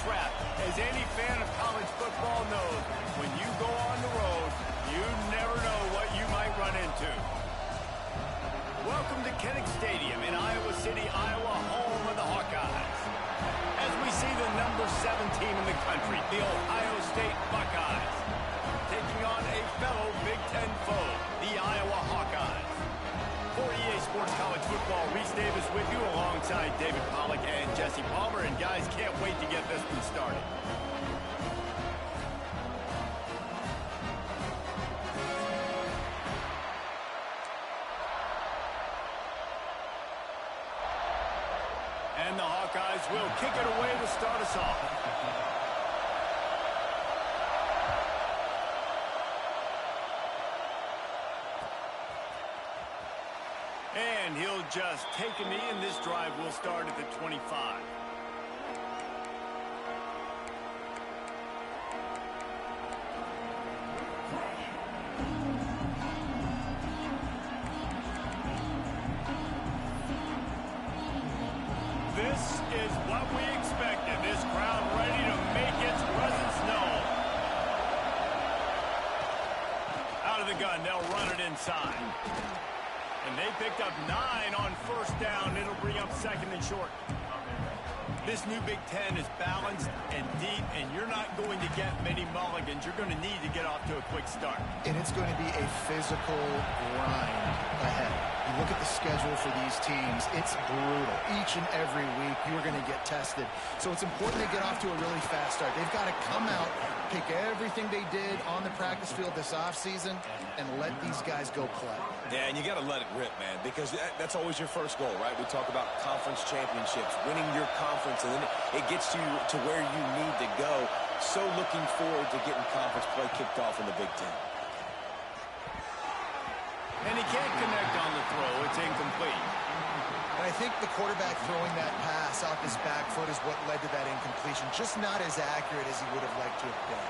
trap. As any fan of college football knows, when you go on the road, you never know what you might run into. Welcome to Kinnick Stadium in Iowa City, Iowa, home of the Hawkeyes. As we see the number 7 team in the country, the Ohio State Buckeyes, taking on a fellow Big Ten foe, the Iowa Hawkeyes. For EA Sports College Football, Reese Davis with you alongside David Pollack and Jesse Palmer. And guys, can't wait to get this one started. And the Hawkeyes will kick it away to start us off. And he'll just take a knee, and this drive will start at the 25. This is what we expected. This crowd ready to make its presence known. Out of the gun, they'll run it inside. And they picked up 9 on first down. It'll bring up second and short. This new Big Ten is balanced and deep, and you're not going to get many mulligans. You're going to need to get off to a quick start. And it's going to be a physical grind ahead. You look at the schedule for these teams, it's brutal. Each and every week, you're going to get tested. So it's important to get off to a really fast start. They've got to come out, pick everything they did on the practice field this offseason, and let these guys go play. Yeah, and you got to let it rip, man, because that's always your first goal, right? We talk about conference championships, winning your conference, and then it gets you to where you need to go. So looking forward to getting conference play kicked off in the Big Ten. And he can't connect on the throw. It's incomplete. And I think the quarterback throwing that pass off his back foot is what led to that incompletion. Just not as accurate as he would have liked to have been.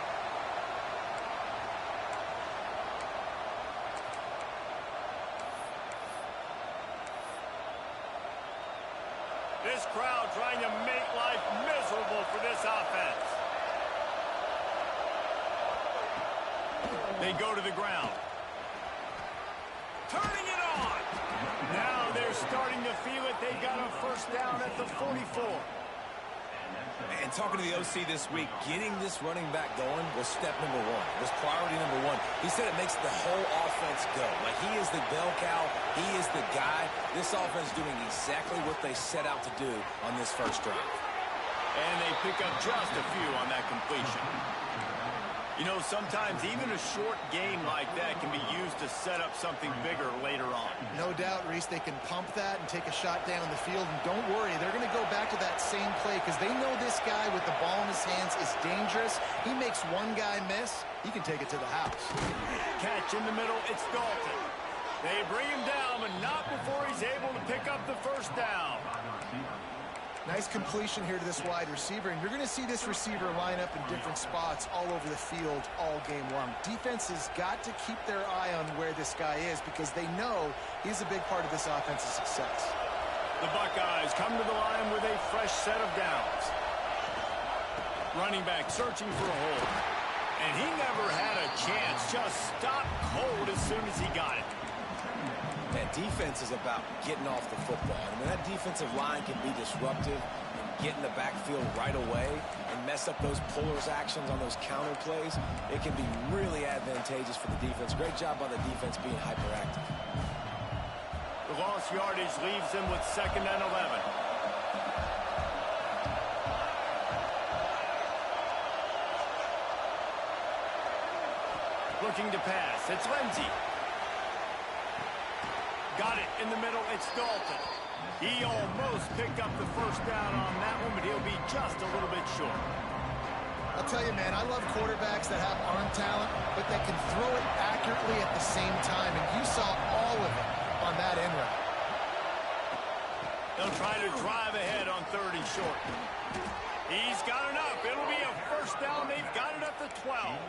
This crowd trying to make life miserable for this offense. They go to the ground. Turning it on. Now they're starting to feel it. They got a first down at the 44. And talking to the OC this week, getting this running back going was step number 1. Was priority number 1. He said it makes the whole offense go. Like, he is the bell cow. He is the guy. This offense doing exactly what they set out to do on this first drive. And they pick up just a few on that completion. You know, sometimes even a short game like that can be used to set up something bigger later on. No doubt, Reese, they can pump that and take a shot down the field. And don't worry, they're going to go back to that same play because they know this guy with the ball in his hands is dangerous. He makes one guy miss, he can take it to the house. Catch in the middle, it's Dalton. They bring him down, but not before he's able to pick up the first down. Nice completion here to this wide receiver, and you're going to see this receiver line up in different spots all over the field all game long. Defense has got to keep their eye on where this guy is because they know he's a big part of this offense's success. The Buckeyes come to the line with a fresh set of downs. Running back searching for a hole. And he never had a chance. Just stopped cold as soon as he got it. That defense is about getting off the football. I mean, that defensive line can be disruptive and get in the backfield right away and mess up those pullers actions on those counter plays. It can be really advantageous for the defense. Great job by the defense being hyperactive. The lost yardage leaves them with 2nd and 11. Looking to pass. It's Lindsey. Got it in the middle. It's Dalton. He almost picked up the first down on that one, but he'll be just a little bit short. I'll tell you, man, I love quarterbacks that have arm talent, but that can throw it accurately at the same time, and you saw all of it on that in route. They'll try to drive ahead on 3rd and short. He's got enough. It'll be a first down. They've got it at the 12.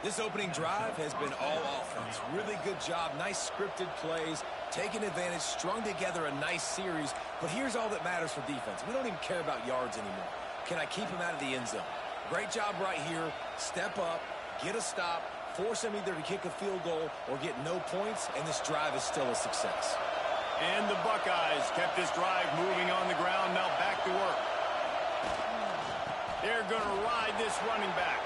This opening drive has been all offense. Really good job. Nice scripted plays. Taking advantage. Strung together a nice series. But here's all that matters for defense. We don't even care about yards anymore. Can I keep him out of the end zone? Great job right here. Step up, get a stop, force him either to kick a field goal or get no points, and this drive is still a success. And the Buckeyes kept this drive moving on the ground. Now back to work. They're going to ride this running back.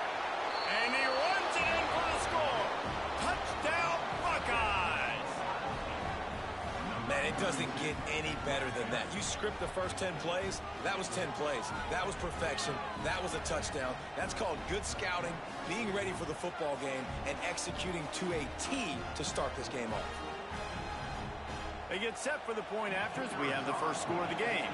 And he runs it in for the score. Touchdown, Buckeyes. Man, it doesn't get any better than that. You script the first 10 plays, that was 10 plays. That was perfection. That was a touchdown. That's called good scouting, being ready for the football game, and executing to a T to start this game off. They get set for the point afters. We have the first score of the game.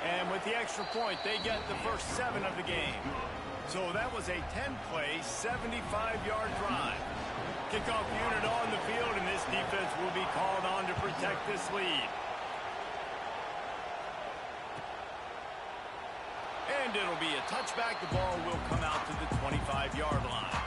And with the extra point, they get the first 7 of the game. So that was a 10-play, 75-yard drive. Kickoff unit on the field, and this defense will be called on to protect this lead. And it'll be a touchback. The ball will come out to the 25-yard line.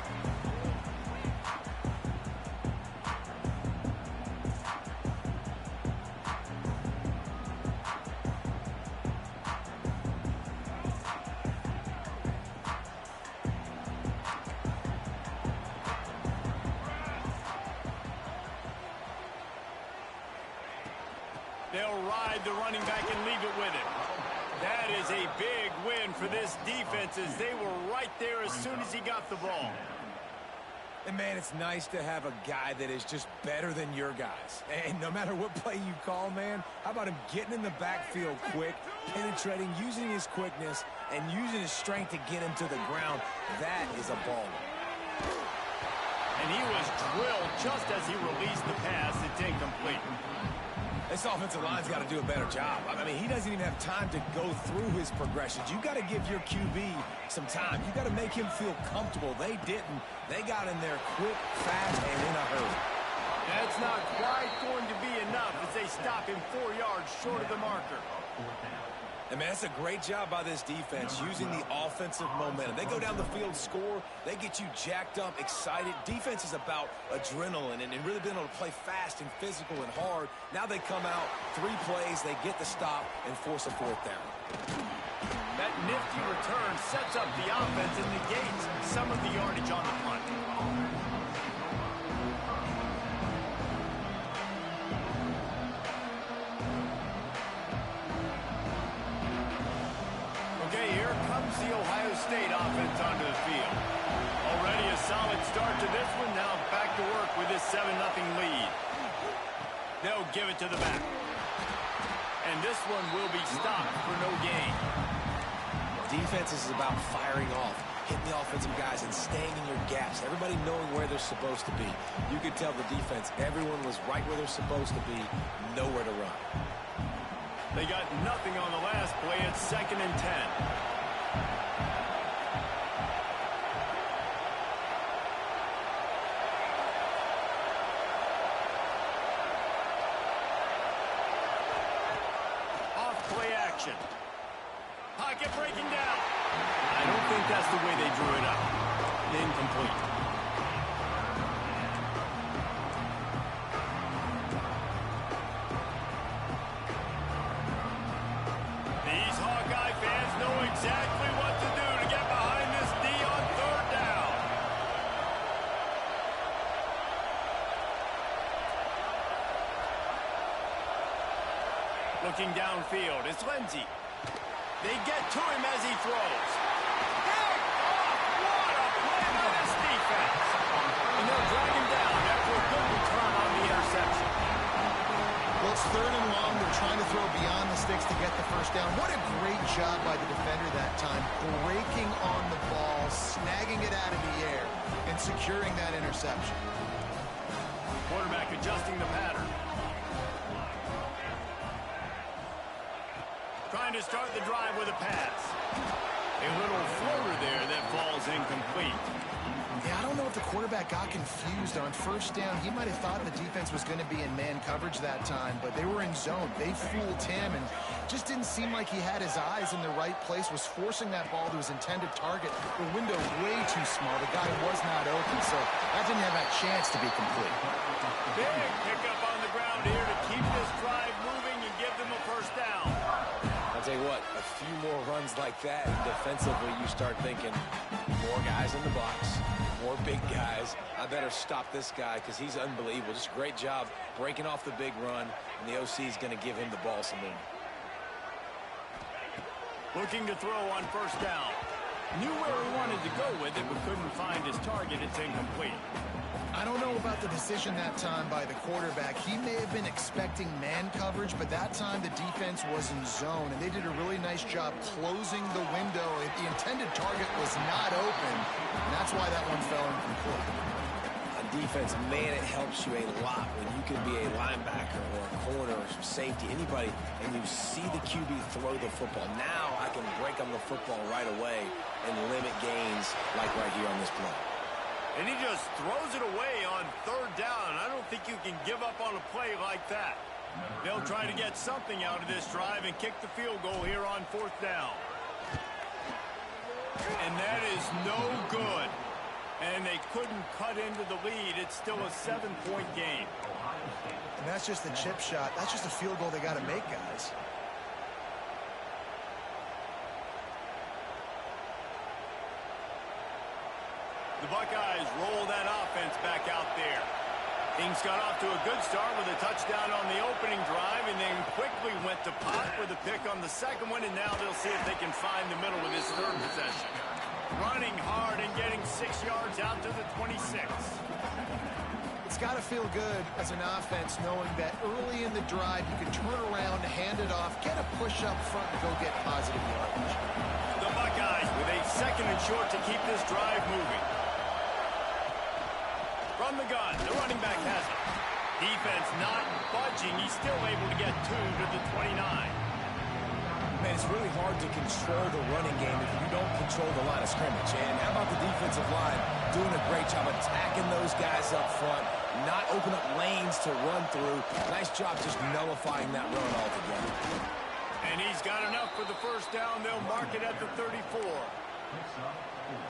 They'll ride the running back and leave it with him. That is a big win for this defense as they were right there as soon as he got the ball. And, man, it's nice to have a guy that is just better than your guys. And no matter what play you call, man, how about him getting in the backfield quick, penetrating, using his quickness, and using his strength to get him to the ground. That is a baller. And he was drilled just as he released the pass. It's incomplete. This offensive line's got to do a better job. I mean, he doesn't even have time to go through his progressions. You got to give your QB some time. You got to make him feel comfortable. They didn't. They got in there quick, fast, and in a hurry. That's not quite going to be enough as they stop him 4 yards short of the marker. And, man, that's a great job by this defense using the offensive momentum. They go down the field, score. They get you jacked up, excited. Defense is about adrenaline and really being able to play fast and physical and hard. Now they come out, 3 plays, they get the stop and force a 4th down. That nifty return sets up the offense and negates some of the yardage on the punt. Okay, here comes the Ohio State offense onto the field. Already a solid start to this one. Now back to work with this 7-0 lead. They'll give it to the back. And this one will be stopped for no gain. Defense is about firing off, hitting the offensive guys and staying in your gaps. Everybody knowing where they're supposed to be. You could tell the defense, everyone was right where they're supposed to be, nowhere to run. They got nothing on the last play. It's 2nd and 10. Off play action. Pocket breaking down. I don't think that's the way they drew it up. Incomplete. Exactly what to do to get behind this D on 3rd down. Looking downfield, it's Lindsey. They get to him as he throws. Pick off! What a play by this defense. And they'll drag him down after a good return on the interception. Well, it's 3rd and long. They're trying to throw beyond the sticks to get the first down. What a great job by the defender that time, breaking on the ball, snagging it out of the air, and securing that interception. Quarterback adjusting the pattern. Trying to start the drive with a pass. A little floater there that falls incomplete. Yeah, I don't know if the quarterback got confused on 1st down. He might have thought the defense was going to be in man coverage that time, but they were in zone. They fooled him and just didn't seem like he had his eyes in the right place, was forcing that ball to his intended target. The window way too small. The guy was not open, so that didn't have that chance to be complete. Big pickup on the ground here to keep this drive moving and give them a 1st down. I'll tell you what, a few more runs like that, and defensively you start thinking, more guys in the box, more big guys. I better stop this guy because he's unbelievable. Just a great job breaking off the big run, and the OC is going to give him the ball some more. Looking to throw on first down. Knew where he wanted to go with it, but couldn't find his target. It's incomplete. I don't know about the decision that time by the quarterback. He may have been expecting man coverage, but that time the defense was in zone, and they did a really nice job closing the window. The intended target was not open, and that's why that one fell incomplete. On defense, man, it helps you a lot when you can be a linebacker or a corner or safety, anybody, and you see the QB throw the football. Now I can break on the football right away and limit gains like right here on this play. And he just throws it away on third down. I don't think you can give up on a play like that. They'll try to get something out of this drive and kick the field goal here on fourth down. And that is no good. And they couldn't cut into the lead. It's still a 7-point game. And that's just a chip shot. That's just a field goal they got to make, guys. The Buckeyes roll that offense back out there. Things got off to a good start with a touchdown on the opening drive and then quickly went to pot with a pick on the second one, and now they'll see if they can find the middle with this third possession. Running hard and getting 6 yards out to the 26. It's got to feel good as an offense knowing that early in the drive you can turn around, hand it off, get a push up front, and go get positive yardage. The Buckeyes with a second and short to keep this drive moving. From the gun, the running back has it. Defense not budging. He's still able to get 2 to the 29. Man, it's really hard to control the running game if you don't control the line of scrimmage. And how about the defensive line doing a great job attacking those guys up front, not open up lanes to run through. Nice job just nullifying that run altogether. And he's got enough for the first down. They'll mark it at the 34.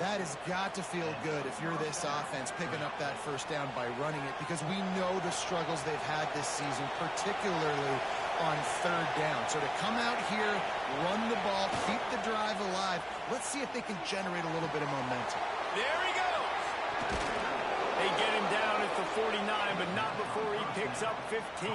That has got to feel good if you're this offense picking up that first down by running it, because we know the struggles they've had this season, particularly on third down. So to come out here, run the ball, keep the drive alive, let's see if they can generate a little bit of momentum. There he goes. They get him down at the 49, but not before he picks up 15.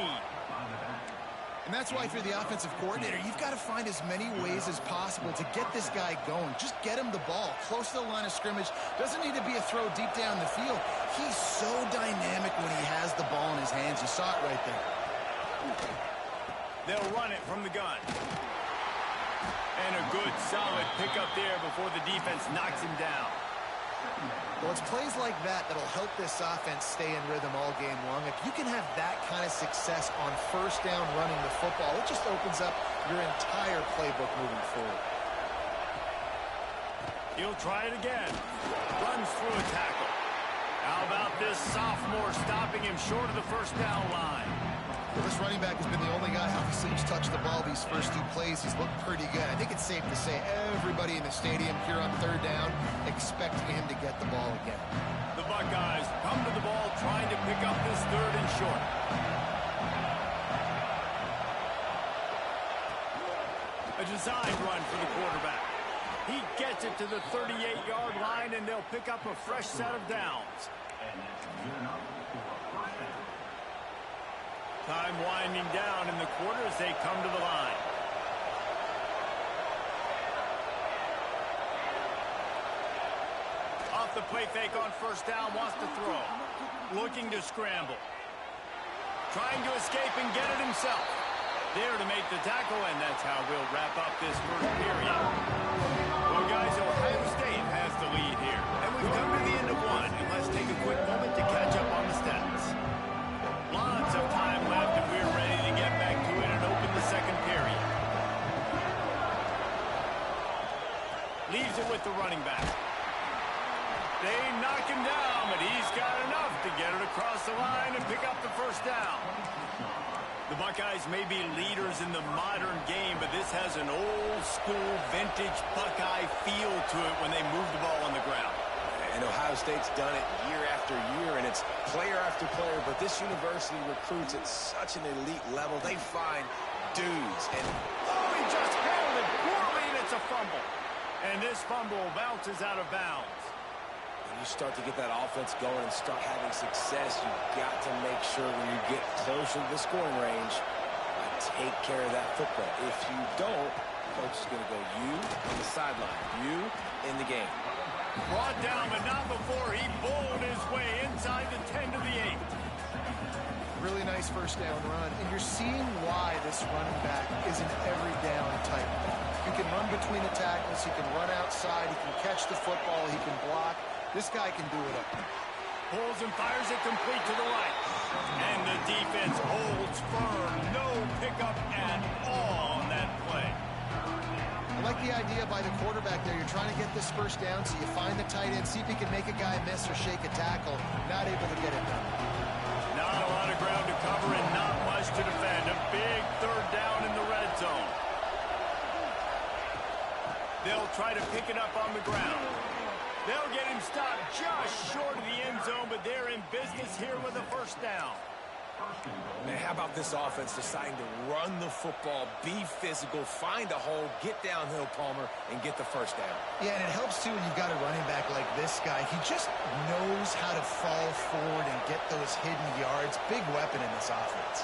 And that's why if you're the offensive coordinator, you've got to find as many ways as possible to get this guy going. Just get him the ball close to the line of scrimmage. Doesn't need to be a throw deep down the field. He's so dynamic when he has the ball in his hands. You saw it right there. They'll run it from the gun. And a good, solid pickup there before the defense knocks him down. Well, it's plays like that that'll help this offense stay in rhythm all game long. If you can have that kind of success on first down running the football, it just opens up your entire playbook moving forward. He'll try it again. Runs through a tackle. How about this sophomore stopping him short of the first down line? Well, this running back has been the only guy, obviously, who's touched the ball these first 2 plays. He's looked pretty good. I think it's safe to say everybody in the stadium here on third down expecting him to get the ball again. The Buckeyes come to the ball trying to pick up this third and short. A design run for the quarterback. He gets it to the 38-yard line, and they'll pick up a fresh set of downs. Time winding down in the quarter as they come to the line. Off the play fake on first down, wants to throw. Looking to scramble. Trying to escape and get it himself. There to make the tackle, and that's how we'll wrap up this first period. Well, guys, Ohio State has the lead here. And we've come to the end of one, and let's take a quick moment to catch up on the stats. Lots of time left, and we're ready to get back to it and open the second period. Leaves it with the running back. They knock him down, but he's got enough to get it across the line and pick up the first down. The Buckeyes may be leaders in the modern game, but this has an old-school, vintage Buckeye feel to it when they move the ball on the ground. And Ohio State's done it year after year, and it's player after player. But this university recruits at such an elite level. They find dudes. And oh, he just handled it poorly. this fumble bounces out of bounds. When you start to get that offense going and start having success, you've got to make sure when you get closer to the scoring range, you take care of that football. If you don't, coach is going to go you on the sideline, you in the game. Brought down, but not before he bowled his way inside the 10 to the 8. Really nice first down run, and you're seeing why this running back is an every down type. He can run between the tackles, he can run outside, he can catch the football, he can block. This guy can do it up. Pulls and fires it complete to the right. And the defense holds firm. No pickup at all on that play. I like the idea by the quarterback there. You're trying to get this first down, so you find the tight end, see if he can make a guy miss or shake a tackle. Not able to get it done. Not a lot of ground to cover and not much to defend. A big third down in the red zone. They'll try to pick it up on the ground. They'll get him stopped just short of the end zone, but they're in business here with a first down. Man, how about this offense deciding to run the football, be physical, find a hole, get downhill, Palmer, and get the first down. Yeah, and it helps, too, when you've got a running back like this guy. He just knows how to fall forward and get those hidden yards. Big weapon in this offense.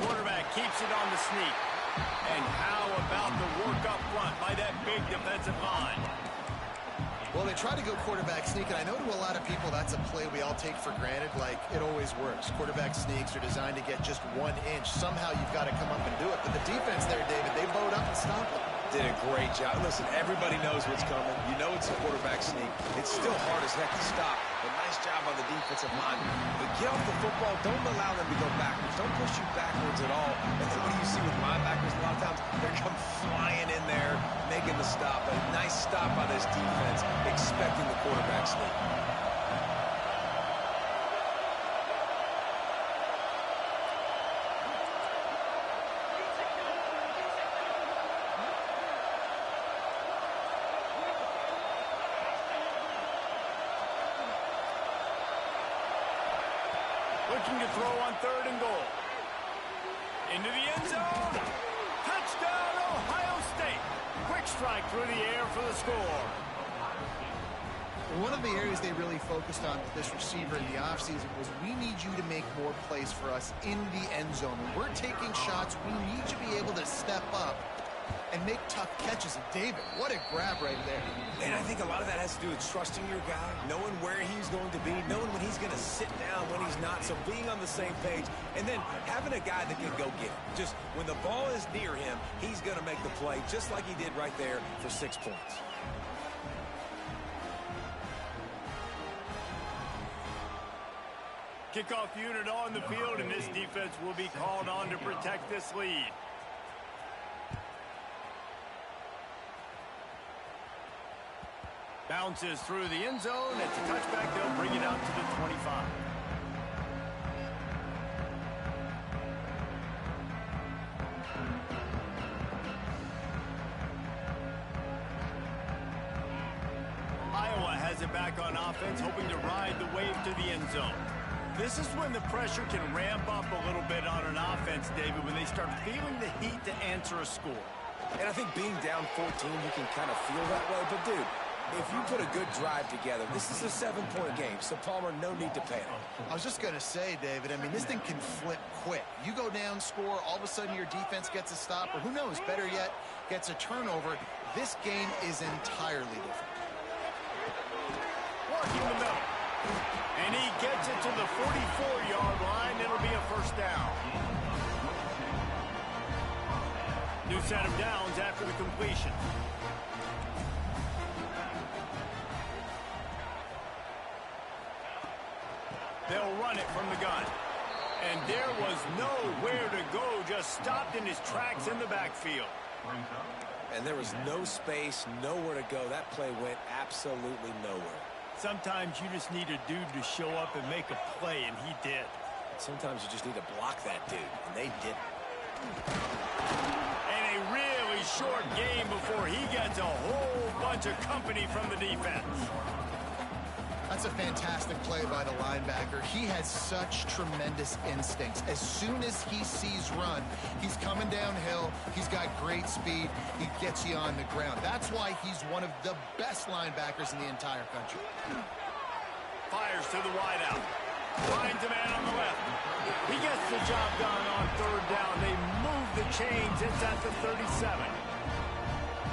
Quarterback keeps it on the sneak. And how about the work up front by that big defensive line? Well, they try to go quarterback sneak, and I know to a lot of people that's a play we all take for granted, like it always works. Quarterback sneaks are designed to get just 1 inch. Somehow you've got to come up and do it. But the defense there, David, they bowed up and stopped them. Did a great job. Listen, everybody knows what's coming. You know it's a quarterback sneak. It's still hard as heck to stop, but nice job on the defensive line. But get off the football. Don't allow them to go backwards. Don't push you backwards at all. And then what do you see with linebackers a lot of times? They come flying in there, making the stop. A nice stop by this defense, expecting the quarterback sneak. Looking to throw on 3rd and goal. Into the end zone. Touchdown, Ohio State. Quick strike through the air for the score. One of the areas they really focused on with this receiver in the offseason was we need you to make more plays for us in the end zone. When we're taking shots, we need you to be able to step up and make tough catches. And David, what a grab right there. And I think a lot of that has to do with trusting your guy, knowing where he's going to be, knowing when he's going to sit down, when he's not, so being on the same page, and then having a guy that can go get it. Just when the ball is near him, he's going to make the play, just like he did right there for 6 points. Kickoff unit on the field, and this defense will be called on to protect this lead. Bounces through the end zone. It's a touchback. They'll bring it out to the 25. Iowa has it back on offense, hoping to ride the wave to the end zone. This is when the pressure can ramp up a little bit on an offense, David, when they start feeling the heat to answer a score. And I think being down 14, you can kind of feel that way. But, dude, if you put a good drive together, this is a 7-point game. So, Palmer, no need to panic. I was just going to say, David, I mean, this thing can flip quick. You go down, score, all of a sudden your defense gets a stop, or who knows, better yet, gets a turnover. This game is entirely different. Working the middle. And he gets it to the 44-yard line. It'll be a first down. New set of downs after the completion. They'll run it from the gun. And there was nowhere to go, just stopped in his tracks in the backfield. And there was no space, nowhere to go. That play went absolutely nowhere. Sometimes you just need a dude to show up and make a play, and he did. Sometimes you just need to block that dude, and they did. And a really short game before he gets a whole bunch of company from the defense. That's a fantastic play by the linebacker. He has such tremendous instincts. As soon as he sees run, he's coming downhill. He's got great speed. He gets you on the ground. That's why he's one of the best linebackers in the entire country. Fires to the wideout. Finds a man on the left. He gets the job done on third down. They move the chains. It's at the 37.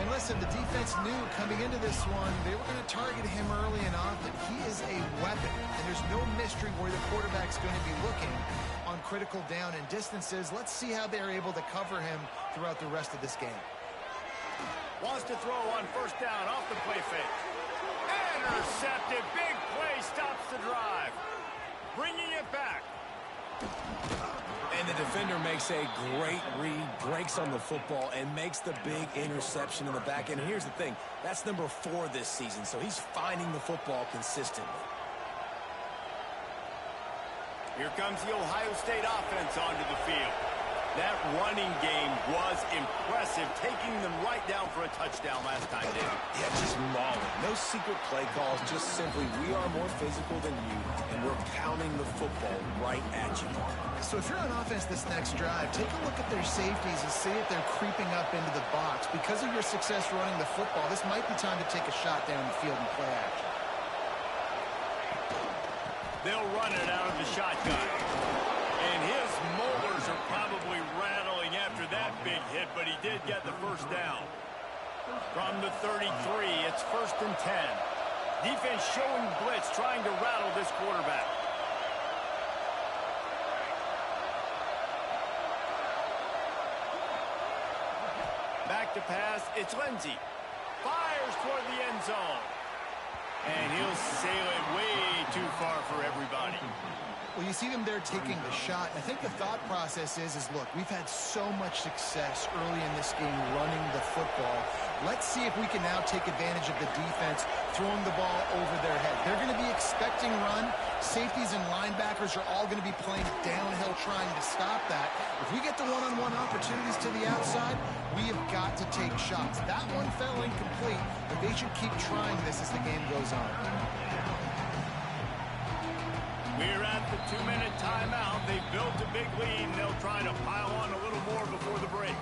And listen, the defense knew coming into this one, they were going to target him early and often. He is a weapon, and there's no mystery where the quarterback's going to be looking on critical down and distances. Let's see how they're able to cover him throughout the rest of this game. Wants to throw on first down off the play fake. Intercepted. Big play stops the drive. Bringing it back. And the defender makes a great read, breaks on the football, and makes the big interception in the back end. And here's the thing, that's number 4 this season, so he's finding the football consistently. Here comes the Ohio State offense onto the field. That running game was impressive, taking them right down for a touchdown last time, David. Yeah, just mauling. No secret play calls, just simply we are more physical than you, and we're pounding the football right at you. So if you're on offense this next drive, take a look at their safeties and see if they're creeping up into the box. Because of your success running the football, this might be time to take a shot down the field and play action. They'll run it out of the shotgun. And his molars are probably rattling after that big hit, but he did get the first down. From the 33, it's 1st and 10. Defense showing blitz, trying to rattle this quarterback. Back to pass, it's Lindsey. Fires toward the end zone. And he'll sail it way too far for everybody. Well, you see them there taking the shot. I think the thought process is look, we've had so much success early in this game running the football. Let's see if we can now take advantage of the defense throwing the ball over their head. They're going to be expecting run. Safeties and linebackers are all going to be playing downhill trying to stop that. If we get the one-on-one opportunities to the outside, we have got to take shots. That one fell incomplete, but they should keep trying this as the game goes on. We're at the 2-minute timeout. They built a big lead, and they'll try to pile on a little more before the break.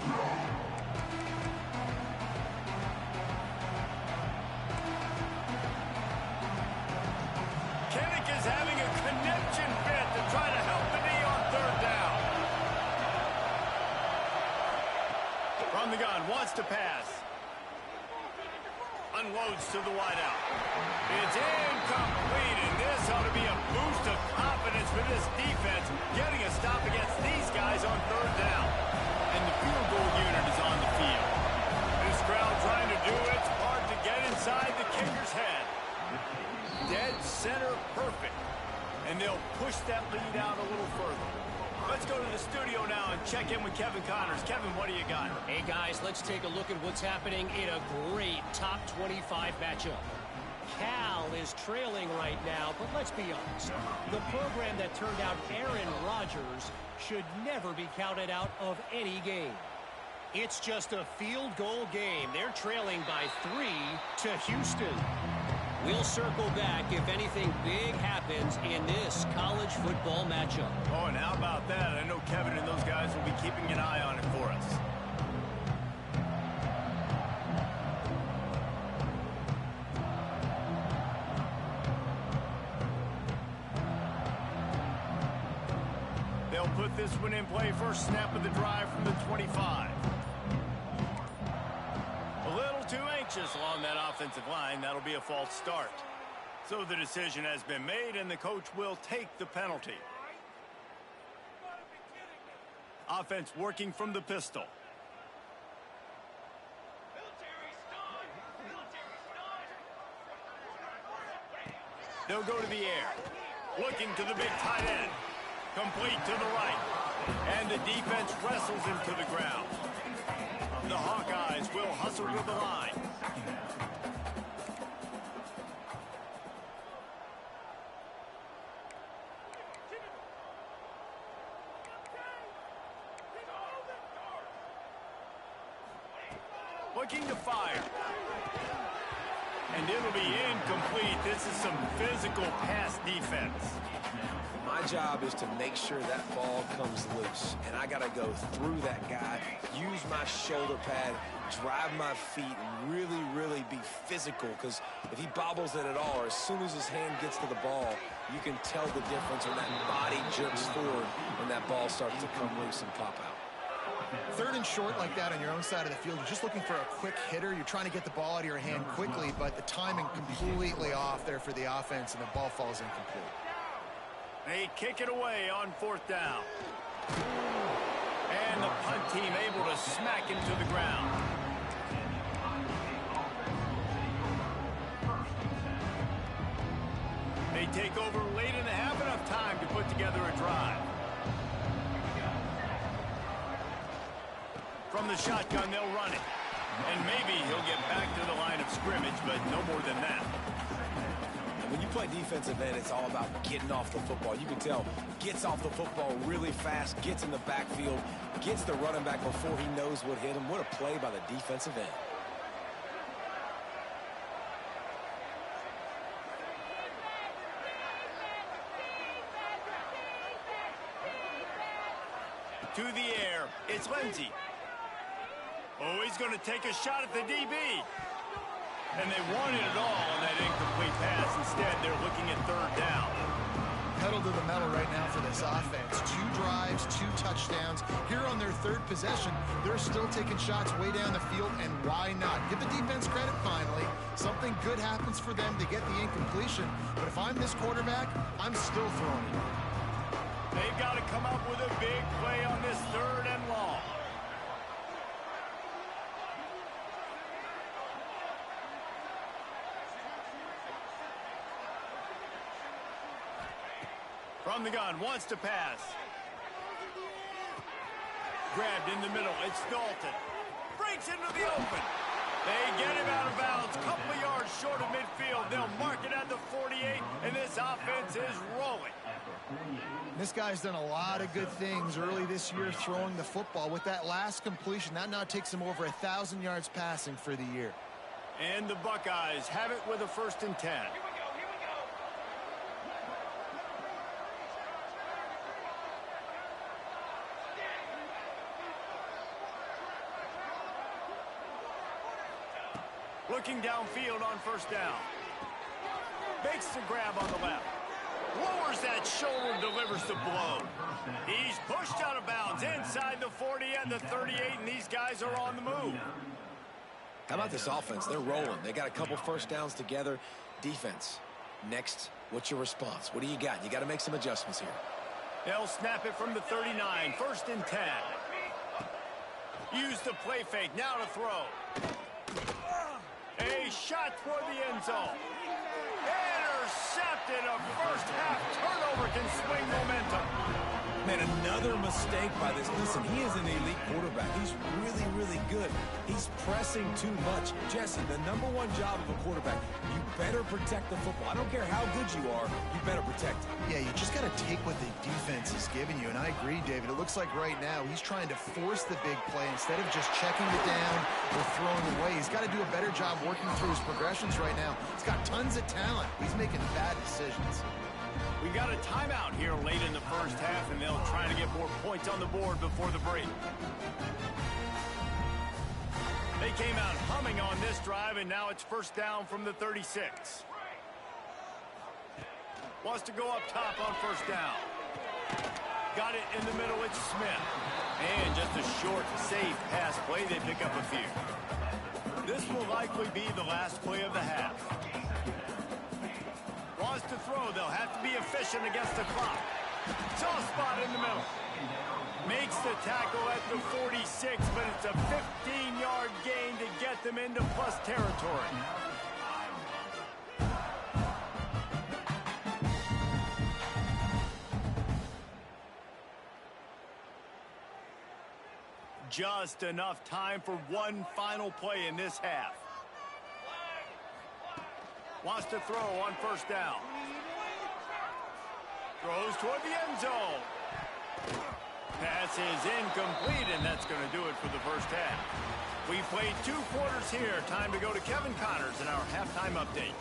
Kinnick is having a connection fit to try to help the knee on third down. From the gun, wants to pass. Unloads to the wideout. It's incomplete, and this ought to be a boost of confidence for this defense, getting a stop against these guys on third down. And the field goal unit is on the field. This crowd trying to do its part to get inside the kicker's head. Dead center perfect. And they'll push that lead out a little further. Let's go to the studio now and check in with Kevin Connors. Kevin, what do you got? Hey, guys, let's take a look at what's happening in a great top 25 matchup. Cal is trailing right now, but let's be honest. The program that turned out Aaron Rodgers should never be counted out of any game. It's just a field goal game. They're trailing by 3 to Houston. We'll circle back if anything big happens in this college football matchup. Oh, and how about that? I know Kevin and those guys will be keeping an eye on it for us. They'll put this one in play. First snap of the drive from the 25. A little too anxious along that offensive line. That'll be a false start. So the decision has been made, and the coach will take the penalty. Offense working from the pistol. They'll go to the air. Looking to the big tight end. Complete to the right. And the defense wrestles him to the ground. The Hawkeyes will hustle to the line. Looking to fire. And it'll be incomplete. This is some physical pass defense. My job is to make sure that ball comes loose. And I got to go through that guy, use my shoulder pad, drive my feet, and really, really be physical. Because if he bobbles it at all, or as soon as his hand gets to the ball, you can tell the difference when that body jerks forward when that ball starts to come loose and pop out. 3rd and short like that on your own side of the field, you're just looking for a quick hitter. You're trying to get the ball out of your hand quickly, but the timing completely off there for the offense, and the ball falls incomplete. They kick it away on 4th down. And the punt team able to smack him to the ground. They take over late in the half, enough time to put together a drive. From the shotgun, they'll run it. And maybe he'll get back to the line of scrimmage, but no more than that. And when you play defensive end, it's all about getting off the football. You can tell, gets off the football really fast, gets in the backfield, gets the running back before he knows what hit him. What a play by the defensive end. To the air, it's Lindsey. Oh, he's going to take a shot at the DB. And they wanted it all on that incomplete pass. Instead, they're looking at 3rd down. Pedal to the metal right now for this offense. 2 drives, 2 touchdowns. Here on their 3rd possession, they're still taking shots way down the field, and why not? Give the defense credit finally. Something good happens for them to get the incompletion. But if I'm this quarterback, I'm still throwing it. They've got to come up with a big play on this 3rd and long. From the gun, wants to pass. Grabbed in the middle, it's Dalton. Breaks into the open. They get him out of bounds, couple of yards short of midfield. They'll mark it at the 48, and this offense is rolling. This guy's done a lot of good things early this year throwing the football. With that last completion, that now takes him over 1,000 yards passing for the year. And the Buckeyes have it with a 1st and 10. Looking downfield on 1st down. Makes the grab on the left. Lowers that shoulder, delivers the blow. He's pushed out of bounds inside the 40 and the 38, and these guys are on the move. How about this offense? They're rolling. They got a couple 1st downs together. Defense. Next, what's your response? What do you got? You got to make some adjustments here. They'll snap it from the 39, 1st and 10. Use the play fake, now to throw. A shot toward the end zone. Intercepted. A first half turnover can swing momentum. Man, another mistake by this. Listen, he is an elite quarterback. He's really, really good. He's pressing too much. Jesse, the #1 job of a quarterback, you better protect the football. I don't care how good you are, you better protect it. Yeah, you just got to take what the defense is giving you. And I agree, David. It looks like right now he's trying to force the big play instead of just checking it down or throwing away. He's got to do a better job working through his progressions right now. He's got tons of talent. He's making bad decisions. We got a timeout here late in the 1st half, and they'll try to get more points on the board before the break. They came out humming on this drive, and now it's 1st down from the 36. Wants to go up top on 1st down. Got it in the middle, it's Smith. And just a short, safe pass play, they pick up a few. This will likely be the last play of the half. Wants to throw, they'll have to be efficient against the clock. Soft spot in the middle. Makes the tackle at the 46, but it's a 15-yard gain to get them into plus territory. Just enough time for one final play in this half. Wants to throw on 1st down. Throws toward the end zone. Pass is incomplete, and that's going to do it for the 1st half. We played 2 quarters here. Time to go to Kevin Connors in our halftime update.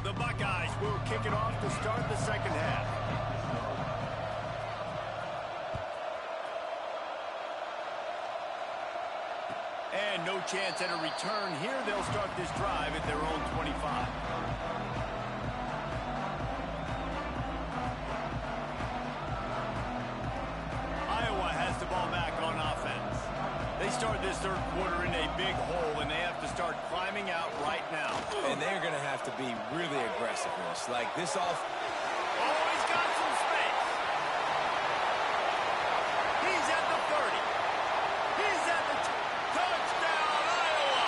The Buckeyes will kick it off to start the second half. And no chance at a return here. They'll start this drive at their own 25. Iowa has the ball back on offense. They start this third quarter in a big hole, and they have to start climbing out right now. And they're going to have to be really aggressive in this. Like this off. Oh, he's got some space. He's at the 30. He's at the touchdown, Iowa.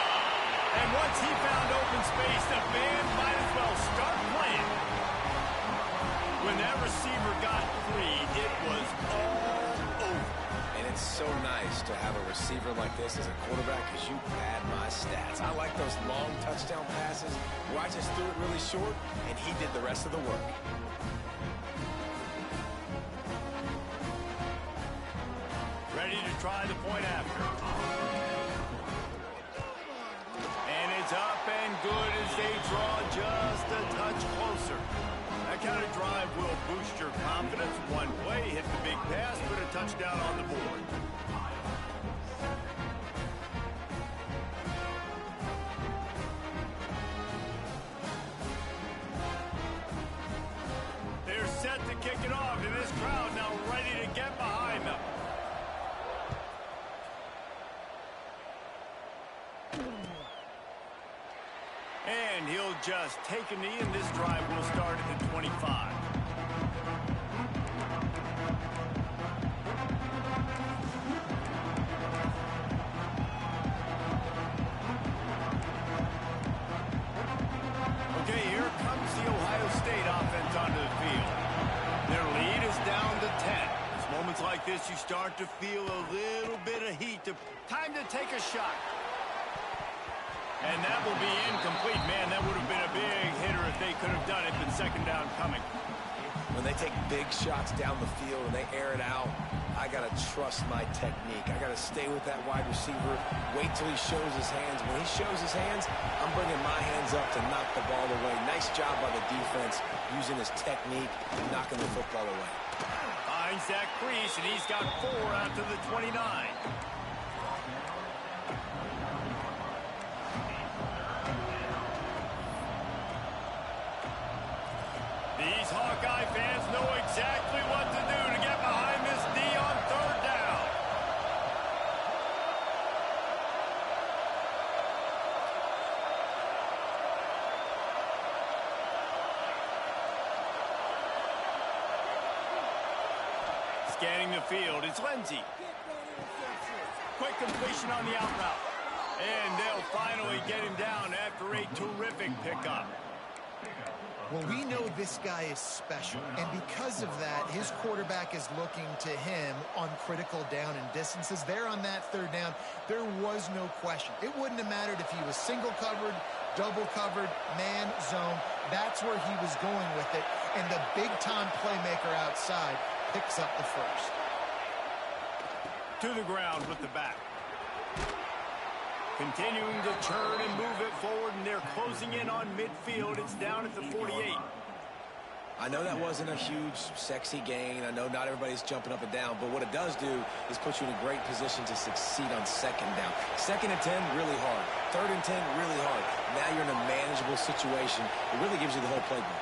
And once he found open space, the band might as well start playing. When that receiver got free, it was all over. And it's so nice to have a receiver like this as a quarterback because you pad my stats. I like those long touchdown passes where I just threw it really short and he did the rest of the work. Ready to try the point after. And it's up and good as they draw just a touch closer. That kind of drive will boost your confidence. One play, hit the big pass, put a touchdown on the board. They're set to kick it off, and this crowd now ready to get behind them. And he'll just take a knee, and this drive will start at the 25. Okay, here comes the Ohio State offense onto the field. Their lead is down to 10. It's moments like this you start to feel a little bit of heat. Time to take a shot. And that will be incomplete. Man, that would have been a big hitter if they could have done it, but second down coming. When they take big shots down the field and they air it out, I got to trust my technique. I got to stay with that wide receiver, wait till he shows his hands. When he shows his hands, I'm bringing my hands up to knock the ball away. Nice job by the defense using his technique and knocking the football away. Finds that crease, and he's got 4 out to the 29. These Hawkeye fans know exactly what to do to get behind this D on third down. Scanning the field, it's Lindsey. Quick completion on the out route. And they'll finally get him down after a terrific pickup. Well, we know this guy is special, and because of that, his quarterback is looking to him on critical down and distances. There on that third down, there was no question. It wouldn't have mattered if he was single covered, double covered, man, zone. That's where he was going with it, and the big-time playmaker outside picks up the first. To the ground with the back. Continuing to turn and move it forward, and they're closing in on midfield. It's down at the 48. I know that wasn't a huge, sexy gain. I know not everybody's jumping up and down, but what it does do is put you in a great position to succeed on second down. Second and 10, really hard. Third and 10, really hard. Now you're in a manageable situation. It really gives you the whole playbook.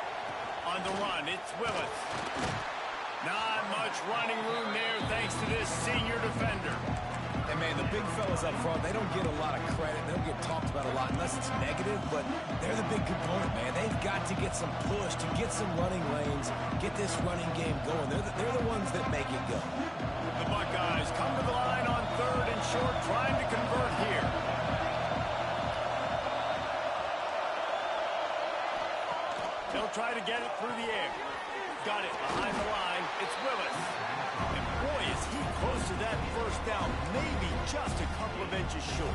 On the run, it's Willis. Not much running room there thanks to this senior defender. And, man, the big fellas up front, they don't get a lot of credit. They don't get talked about a lot unless it's negative, but they're the big component, man. They've got to get some push, to get some running lanes, get this running game going. They're the ones that make it go. The Buckeyes come to the line on third and short, trying to convert here. They'll try to get it through the air. Got it behind the line. It's Willis. And boy, is he close to that first down. Maybe just a couple of inches short.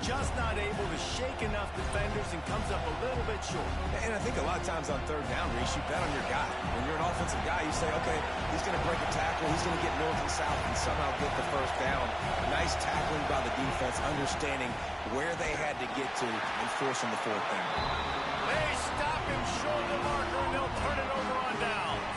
just not able to shake enough defenders and comes up a little bit short. And I think a lot of times on third down, Reese, you bet on your guy. When you're an offensive guy, you say, okay, he's going to break a tackle, he's going to get north and south and somehow get the first down. Nice tackling by the defense, understanding where they had to get to and forcing the fourth down. They stop him short of the marker, and they'll turn it over on downs.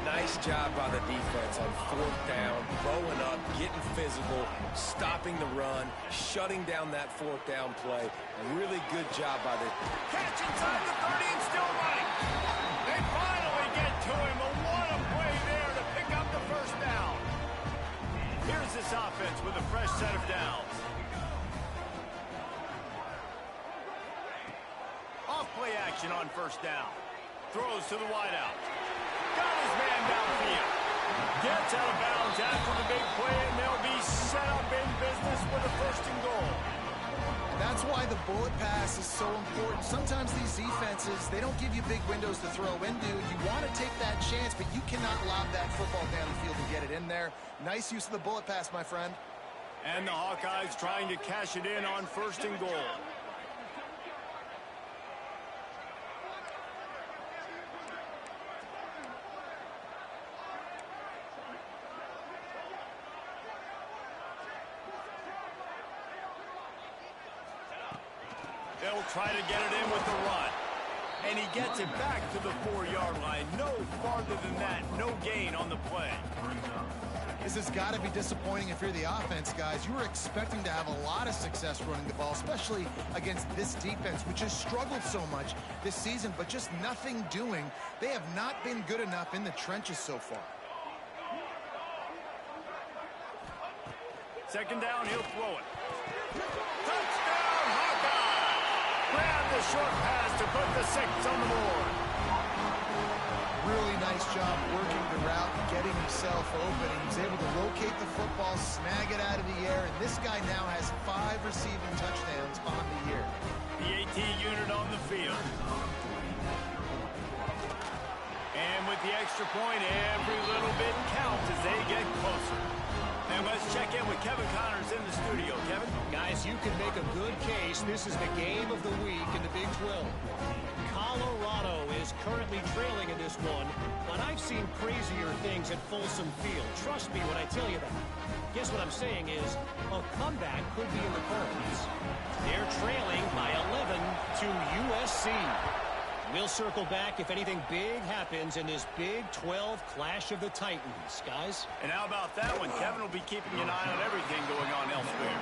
Nice job by the defense on fourth down, bowing up, getting physical, stopping the run, shutting down that fourth down play. A really good job by the... Catch inside the 30 and still running. They finally get to him. What a play there to pick up the first down. Here's this offense with a fresh set of downs. Off play action on first down. Throws to the wideout. Got his man downfield. Gets out of bounds after the big play, and they'll be set up in business with a first and goal. That's why the bullet pass is so important. Sometimes these defenses, they don't give you big windows to throw into. You want to take that chance, but you cannot lob that football down the field and get it in there. Nice use of the bullet pass, my friend. And the Hawkeyes trying to cash it in on first and goal. They'll try to get it in with the run. And he gets it back to the 4-yard line. No farther than that. No gain on the play. This has got to be disappointing if you're the offense, guys. You were expecting to have a lot of success running the ball, especially against this defense, which has struggled so much this season, but just nothing doing. They have not been good enough in the trenches so far. Second down, he'll throw it. Touchdown, Hawkeye! Grab the short pass to put the 6 on the board. Really nice job working the route, getting himself open. He was able to locate the football, snag it out of the air, and this guy now has 5 receiving touchdowns on the year. The AT unit on the field. And with the extra point, every little bit counts as they get closer. And let's check in with Kevin Connors in the studio. Kevin? Guys, you can make a good case. This is the game of the week in the Big 12. Colorado is currently trailing in this one, but I've seen crazier things at Folsom Field. Trust me when I tell you that. Guess what I'm saying is a comeback could be in the cards. They're trailing by 11 to USC. We'll circle back if anything big happens in this Big 12 Clash of the Titans, guys. And how about that one? Kevin will be keeping an eye on everything going on elsewhere.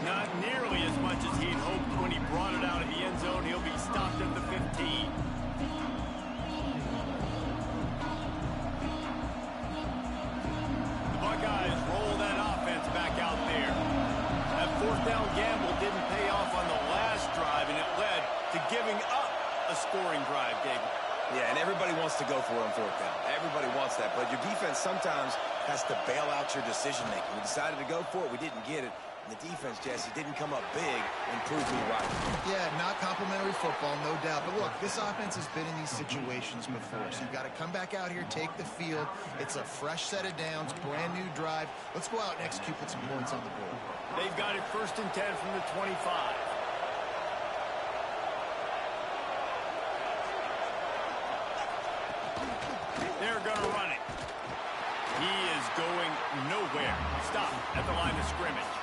Not nearly as much as he'd hoped when he brought it out of the end zone. He'll be stopped at the 15. The Buckeyes roll that offense back out there. That fourth down gamble didn't pay off on the last drive, and it led to giving up a scoring drive, David. Yeah, and everybody wants to go for it on fourth down. Everybody wants that, but your defense sometimes has to bail out your decision-making. We decided to go for it. We didn't get it. And the defense, Jesse, didn't come up big and prove me right. Yeah, not complimentary football, no doubt. But look, this offense has been in these situations before. So you've got to come back out here, take the field. It's a fresh set of downs, brand new drive. Let's go out and execute, put some points on the board. They've got it 1st and 10 from the 25. They're going to run it. He is going nowhere. Stop at the line of scrimmage.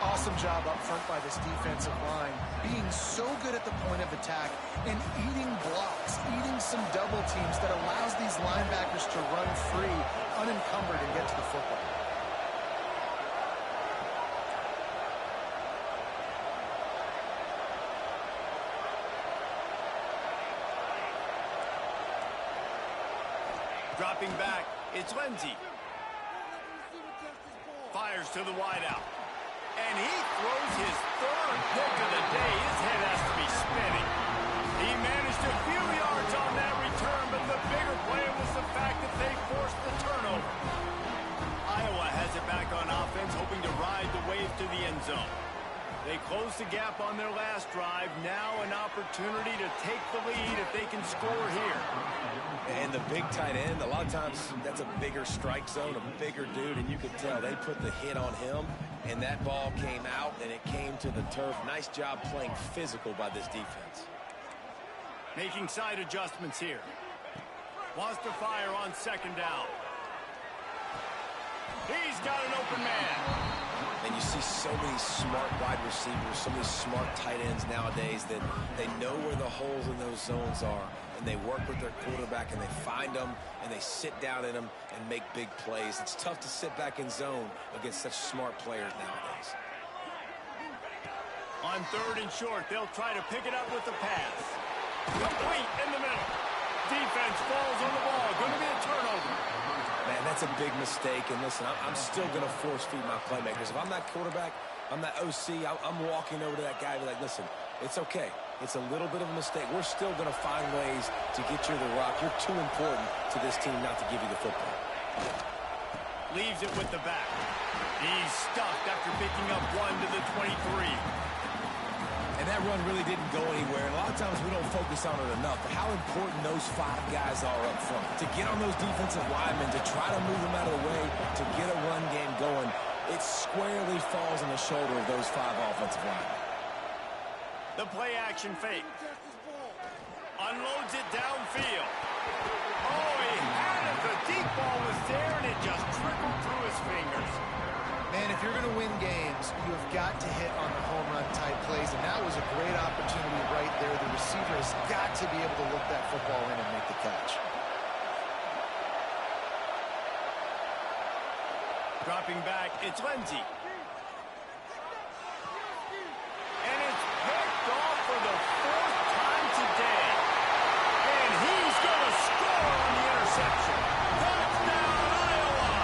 Awesome job up front by this defensive line. Being so good at the point of attack and eating blocks, eating some double teams that allows these linebackers to run free, unencumbered, and get to the football. Dropping back, it's Lindsey. Fires to the wideout. And he throws his 3rd pick of the day. His head has to be spinning. He managed a few yards on that return, but the bigger play was the fact that they forced the turnover. Iowa has it back on offense, hoping to ride the wave to the end zone. They closed the gap on their last drive. Now an opportunity to take the lead if they can score here. And the big tight end, a lot of times that's a bigger strike zone, a bigger dude, and you could tell they put the hit on him, and that ball came out, and it came to the turf. Nice job playing physical by this defense. Making side adjustments here. Wants to fire on second down. He's got an open man. And you see so many smart wide receivers, so many smart tight ends nowadays that they know where the holes in those zones are, and they work with their quarterback, and they find them, and they sit down in them and make big plays. It's tough to sit back in zone against such smart players nowadays. On 3rd and short, they'll try to pick it up with the pass. Complete in the middle. Defense falls on the ball. Going to be a turnover. Man, that's a big mistake. And listen, I'm still going to force feed my playmakers. If I'm that quarterback, I'm that OC, I'm walking over to that guy and be like, listen, it's okay. It's a little bit of a mistake. We're still going to find ways to get you the rock. You're too important to this team not to give you the football. Leaves it with the back. He's stuffed after picking up 1 to the 23. And that run really didn't go anywhere. And a lot of times we don't focus on it enough. But how important those 5 guys are up front. To get on those defensive linemen, to try to move them out of the way, to get a run game going, it squarely falls on the shoulder of those 5 offensive linemen. The play action fake. Unloads it downfield. Oh, he had it. The deep ball was there, and it just trickled through his fingers. Man, if you're going to win games, you have got to hit on the home run type plays, and that was a great opportunity right there. The receiver has got to be able to look that football in and make the catch. Dropping back, it's Lindsey. And it's picked off for the 4th time today. And he's going to score on the interception. Touchdown, Iowa!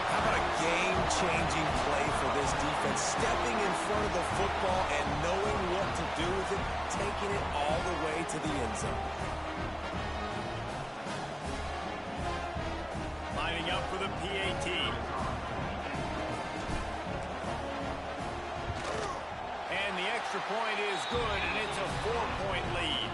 How about a game-changing play for this defense? Stepping in front of the football and knowing what to do with it, taking it all the way to the end zone. Lining up for the PAT. And the extra point is good, and it's a 4-point lead.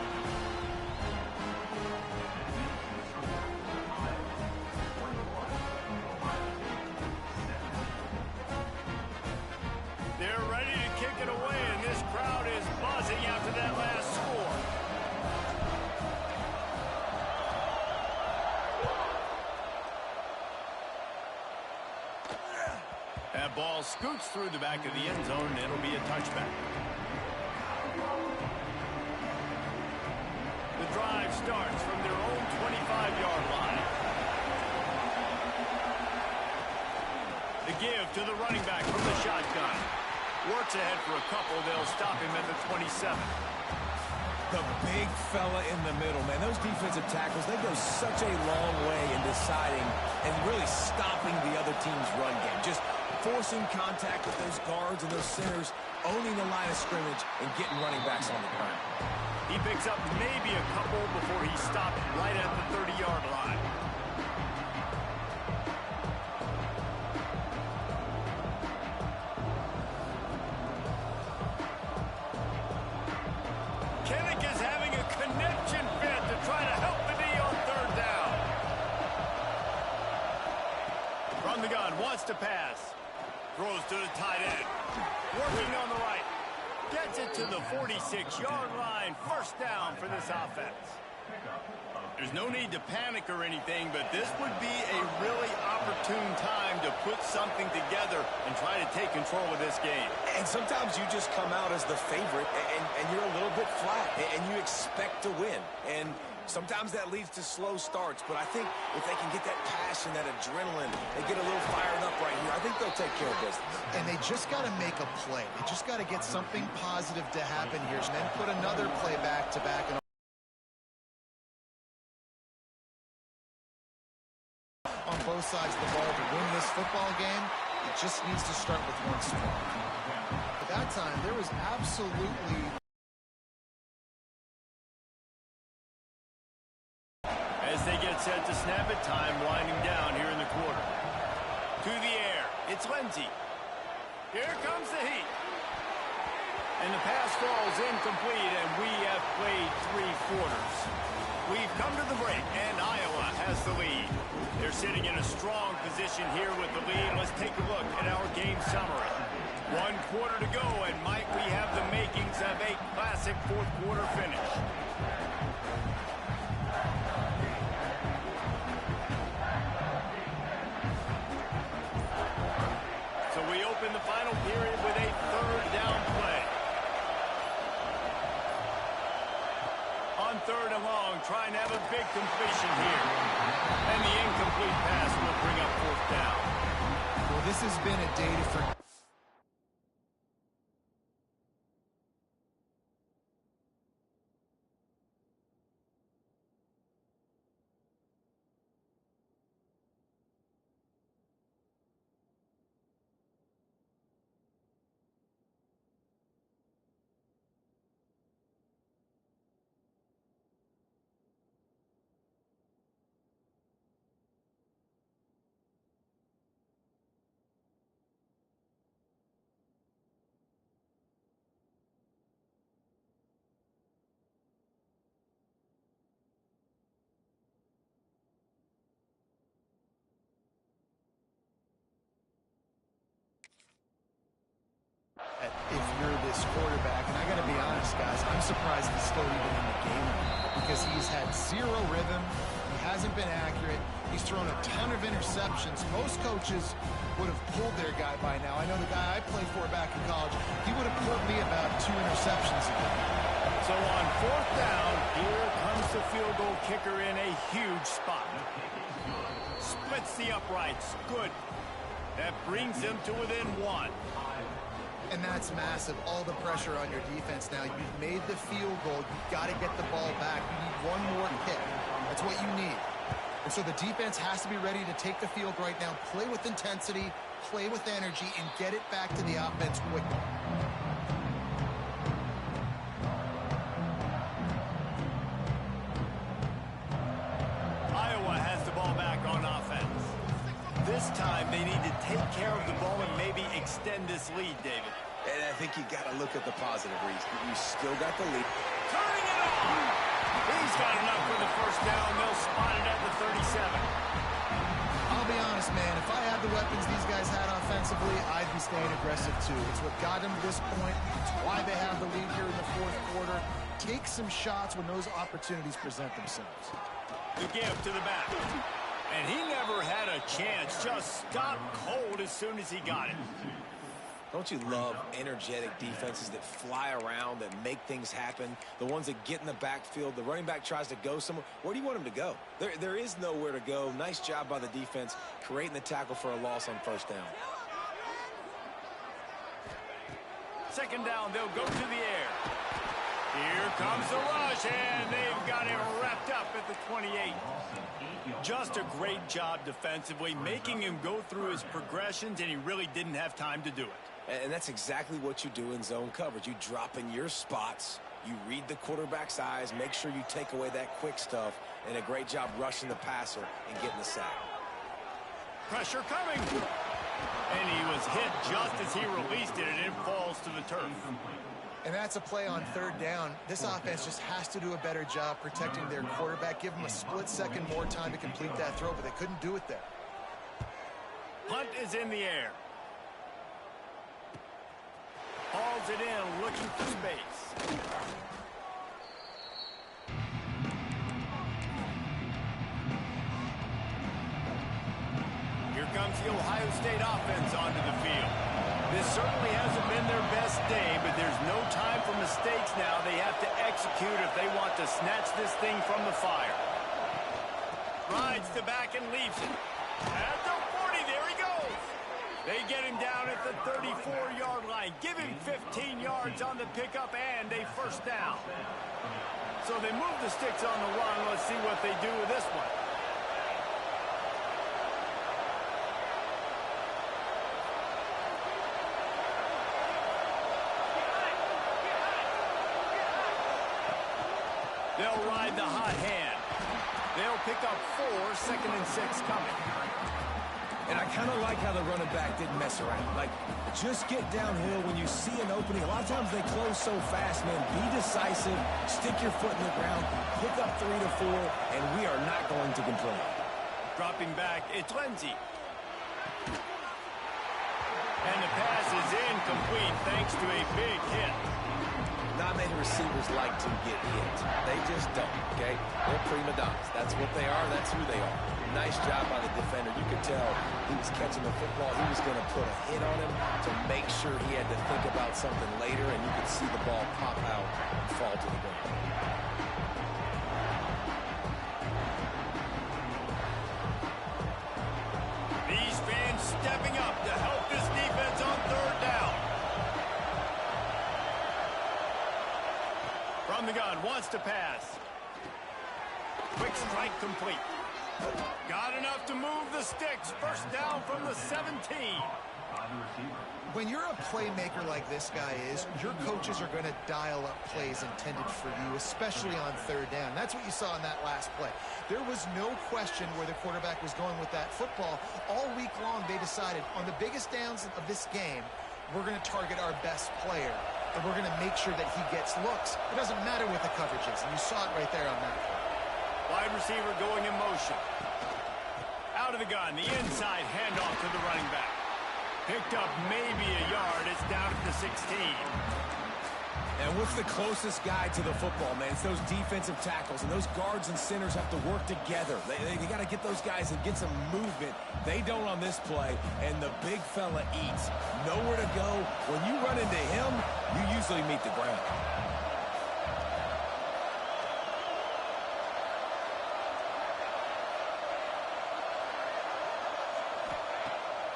They're ready to kick it away, and this crowd is buzzing after that last score. That ball scoots through the back of the end zone, and it'll be a touchback. The drive starts from their own 25-yard line. The give to the running back from the shotgun. Works ahead for a couple. They'll stop him at the 27. The big fella in the middle, man. Those defensive tackles, they go such a long way in deciding and really stopping the other team's run game. Just forcing contact with those guards and those centers, owning the line of scrimmage, and getting running backs on the ground. He picks up maybe a couple before he stopped right at the 30-yard line. Kinnick is having a connection fit to try to help the D on 3rd down. From the gun, wants to pass. Throws to the tight end. Working on the right. Gets it to the 46-yard line. 1st down for this offense. There's no need to panic or anything, but this would be a really opportune time to put something together and try to take control of this game. And sometimes you just come out as the favorite, and you're a little bit flat, and you expect to win. And sometimes that leads to slow starts, but I think if they can get that passion, that adrenaline, they get a little fired up right here, I think they'll take care of business. And they just got to make a play. They just got to get something positive to happen here, and then put another play back-to-back. And on both sides of the ball to win this football game, it just needs to start with one spark. At that time, there was absolutely... As they get set to snap it, time winding down here in the quarter. To the air, it's Lindsey. Here comes the heat. And the pass falls incomplete, and we have played 3 quarters. We've come to the break, and Iowa has the lead. They're sitting in a strong position here with the lead. Let's take a look at our game summary. 1 quarter to go, and might we have the makings of a classic fourth quarter finish. So we open the final period with a 3rd down play. On 3rd and long, trying to have a big completion here. And the incomplete pass will bring up 4th down. Well, this has been a day to forget. If you're this quarterback, and I got to be honest, guys, I'm surprised he's still even in the game because he's had 0 rhythm. He hasn't been accurate. He's thrown a ton of interceptions. Most coaches would have pulled their guy by now. I know the guy I played for back in college, he would have pulled me about 2 interceptions ago. So on 4th down, here comes the field goal kicker in a huge spot. Splits the uprights. Good. That brings him to within 1. And that's massive. All the pressure on your defense now. You've made the field goal. You've got to get the ball back. You need 1 more kick. That's what you need. And so the defense has to be ready to take the field right now, play with intensity, play with energy, and get it back to the offense quickly. Iowa has the ball back on offense. This time they need to take care of the ball and maybe extend this lead, David. And I think you got to look at the positive, Reese. You still got the lead. Turning it on! He's got enough for the 1st down. They'll spot it at the 37. I'll be honest, man. If I had the weapons these guys had offensively, I'd be staying aggressive too. It's what got them to this point. It's why they have the lead here in the 4th quarter. Take some shots when those opportunities present themselves. The give to the back. And he never had a chance. Just stopped cold as soon as he got it. Don't you love energetic defenses that fly around, that make things happen? The ones that get in the backfield, the running back tries to go somewhere. Where do you want him to go? There is nowhere to go. Nice job by the defense, creating the tackle for a loss on 1st down. 2nd down, they'll go to the air. Here comes the rush, and they've got him wrapped up at the 28. Just a great job defensively, making him go through his progressions, and he really didn't have time to do it. And that's exactly what you do in zone coverage. You drop in your spots, you read the quarterback's eyes, make sure you take away that quick stuff, and a great job rushing the passer and getting the sack. Pressure coming. And he was hit just as he released it, and it falls to the turf. And that's a play on 3rd down. This offense just has to do a better job protecting their quarterback. Give them a split second more time to complete that throw, but they couldn't do it there. Punt is in the air. Hauls it in, looking for space. Here comes the Ohio State offense onto the field. This certainly hasn't been their best day, but there's no time for mistakes now. They have to execute if they want to snatch this thing from the fire. Rides the back and leaves it. At the 40, there he goes. They get him down at the 34-yard line. Give him 15 yards on the pickup and a 1st down. So they move the sticks on the run. Let's see what they do with this one. They'll ride the hot hand. They'll pick up 4, 2nd and 6 coming. And I kind of like how the running back didn't mess around. Like, just get downhill when you see an opening. A lot of times they close so fast, man. Be decisive, stick your foot in the ground, pick up 3 to 4, and we are not going to complain. Dropping back, it's Lindsey. And the pass is incomplete thanks to a big hit. Not many receivers like to get hit. They just don't, okay? They're prima donnas. That's what they are. That's who they are. Nice job by the defender. You could tell he was catching the football. He was going to put a hit on him to make sure he had to think about something later, and you could see the ball pop out and fall to the ground. These fans stepping up to help this defense on third down. From the gun, wants to pass. Quick strike complete. Got enough to move the sticks. First down from the 17. When you're a playmaker like this guy is, your coaches are going to dial up plays intended for you, especially on third down. That's what you saw in that last play. There was no question where the quarterback was going with that football. All week long, they decided on the biggest downs of this game, we're going to target our best player, and we're going to make sure that he gets looks. It doesn't matter what the coverage is, and you saw it right there on that play. Wide receiver going in motion. Out of the gun, the inside handoff to the running back. Picked up maybe a yard. It's down at the 16. And what's the closest guy to the football, man? It's those defensive tackles, and those guards and centers have to work together. They got to get those guys and get some movement. They don't on this play, and the big fella eats. Nowhere to go. When you run into him, you usually meet the ground.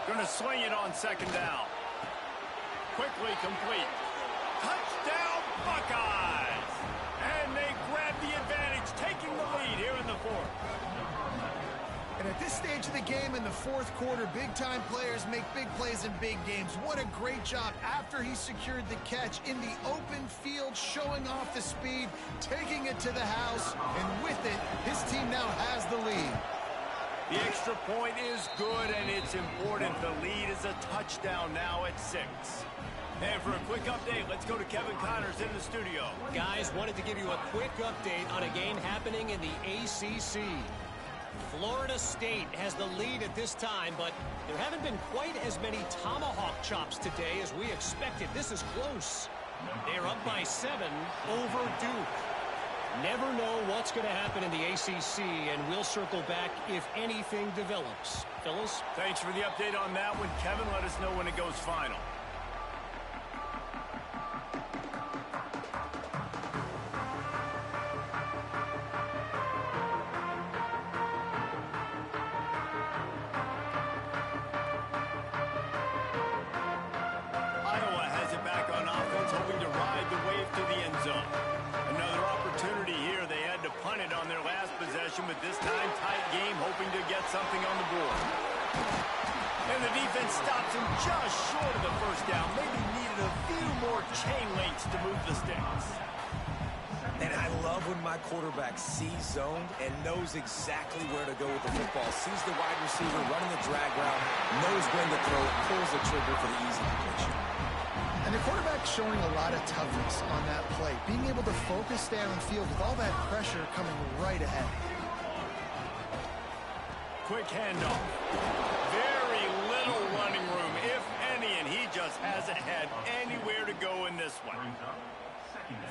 Going to swing it on second down. Quickly complete. Touchdown, Buckeyes! And they grab the advantage, taking the lead here in the fourth. And at this stage of the game in the fourth quarter, big-time players make big plays in big games. What a great job after he secured the catch in the open field, showing off the speed, taking it to the house, and with it, his team now has the lead. The extra point is good, and it's important. The lead is a touchdown now at 6. And for a quick update, let's go to Kevin Connors in the studio. Guys, wanted to give you a quick update on a game happening in the ACC. Florida State has the lead at this time, but there haven't been quite as many tomahawk chops today as we expected. This is close. They're up by 7 over Duke. Never know what's going to happen in the ACC, and we'll circle back if anything develops. Phyllis? Thanks for the update on that one, Kevin. Let us know when it goes final. Iowa has it back on offense, hoping to ride the wave to the end zone. Another opportunity here. They had to punt it on their last possession, but this time tight game, hoping to get something on the board. And the defense stops him just short of the first down. Maybe needed a few more chain links to move the sticks. And I love when my quarterback sees zoned and knows exactly where to go with the football. Sees the wide receiver running the drag route, knows when to throw it, pulls the trigger for the easy completion. And the quarterback's showing a lot of toughness on that play, being able to focus downfield with all that pressure coming right ahead. Quick handoff. Very little running room, if any, and he just hasn't had anywhere to go in this one.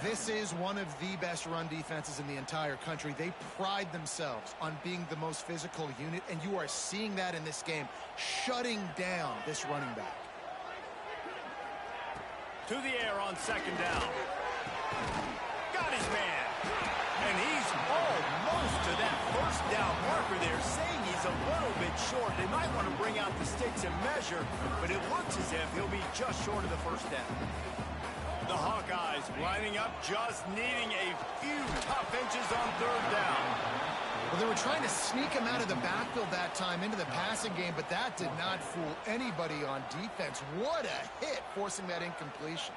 This is one of the best run defenses in the entire country. They pride themselves on being the most physical unit, and you are seeing that in this game, shutting down this running back. To the air on second down. Got his man. And he's almost to that first down marker there, saying he's a little bit short. They might want to bring out the sticks and measure, but it looks as if he'll be just short of the first down. The Hawkeyes lining up, just needing a few tough inches on third down. Well, they were trying to sneak him out of the backfield that time into the passing game, but that did not fool anybody on defense. What a hit, forcing that incompletion.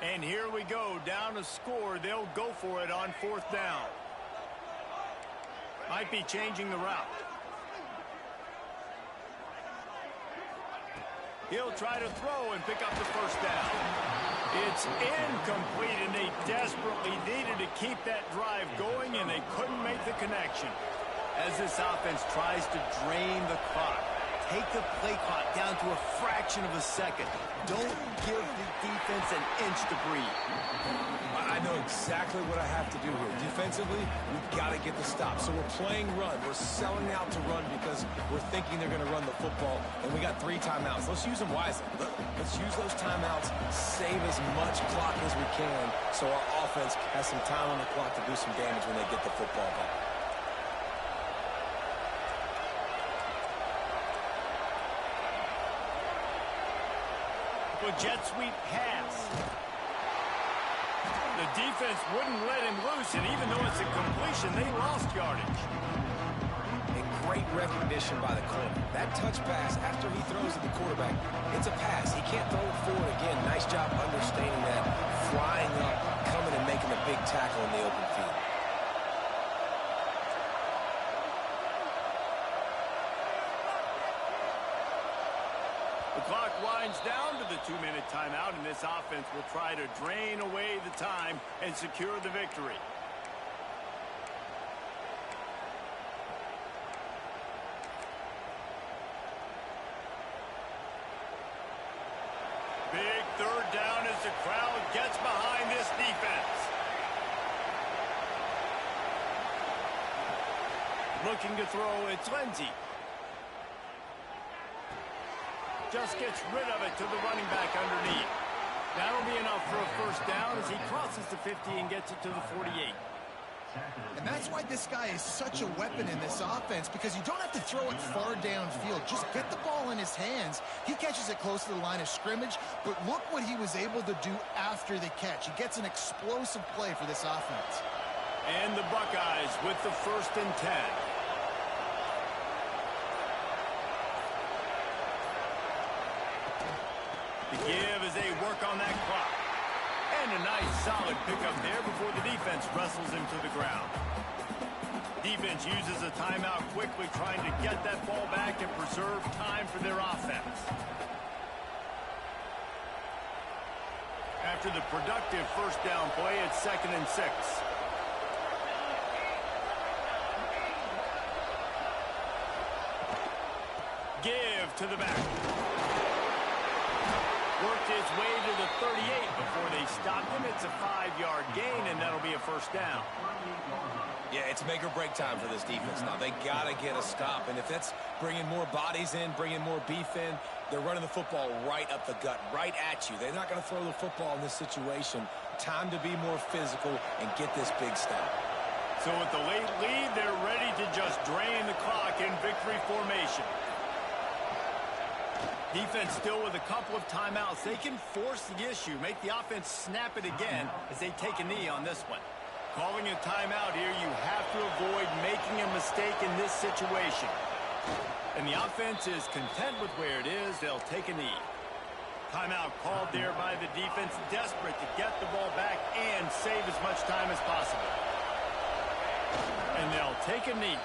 And here we go, down to score. They'll go for it on fourth down. Might be changing the route. He'll try to throw and pick up the first down. It's incomplete, and they desperately needed to keep that drive going, and they couldn't make the connection. As this offense tries to drain the clock, take the play clock down to a fraction of a second. Don't give the defense an inch to breathe. I know exactly what I have to do here. Defensively, we've got to get the stop. So we're playing run. We're selling out to run because we're thinking they're going to run the football, and we got 3 timeouts. Let's use them wisely. Let's use those timeouts, save as much clock as we can so our offense has some time on the clock to do some damage when they get the football back. A jet sweep pass. The defense wouldn't let him loose, and even though it's a completion, they lost yardage. And great recognition by the corner. That touch pass, after he throws at the quarterback, it's a pass. He can't throw it forward again. Nice job understanding that, flying up, coming and making a big tackle in the open field. The clock winds down to the 2-minute timeout, and this offense will try to drain away the time and secure the victory. Big third down as the crowd gets behind this defense. Looking to throw, it's Lindsey. Just gets rid of it to the running back underneath. That'll be enough for a first down as he crosses the 50 and gets it to the 48. And that's why this guy is such a weapon in this offense, because you don't have to throw it far downfield. Just get the ball in his hands. He catches it close to the line of scrimmage, but look what he was able to do after the catch. He gets an explosive play for this offense. And the Buckeyes with the 1st and 10. The give as they work on that clock. And a nice solid pickup there before the defense wrestles him to the ground. Defense uses a timeout quickly, trying to get that ball back and preserve time for their offense. After the productive first down play, it's 2nd and 6. Give to the back. Worked his way to the 38 before they stopped him. It's a 5-yard gain, and that'll be a first down. Yeah, it's make or break time for this defense now. They got to get a stop, and if that's bringing more bodies in, bringing more beef in, they're running the football right up the gut, right at you. They're not going to throw the football in this situation. Time to be more physical and get this big stop. So with the late lead, they're ready to just drain the clock in victory formation. Defense still with a couple of timeouts. They can force the issue, make the offense snap it again as they take a knee on this one. Calling a timeout here, you have to avoid making a mistake in this situation. And the offense is content with where it is. They'll take a knee. Timeout called there by the defense, desperate to get the ball back and save as much time as possible. And they'll take a knee.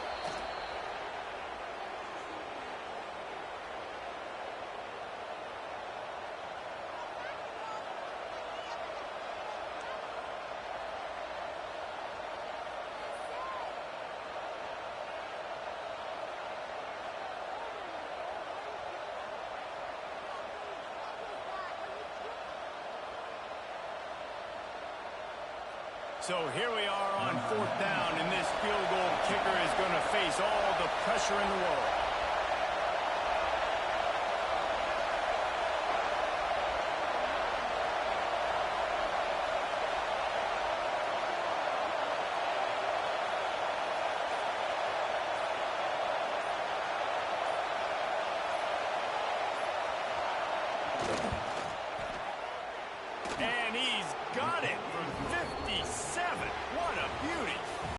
So here we are on 4th down, and this field goal kicker is going to face all the pressure in the world. And he's got it from 50.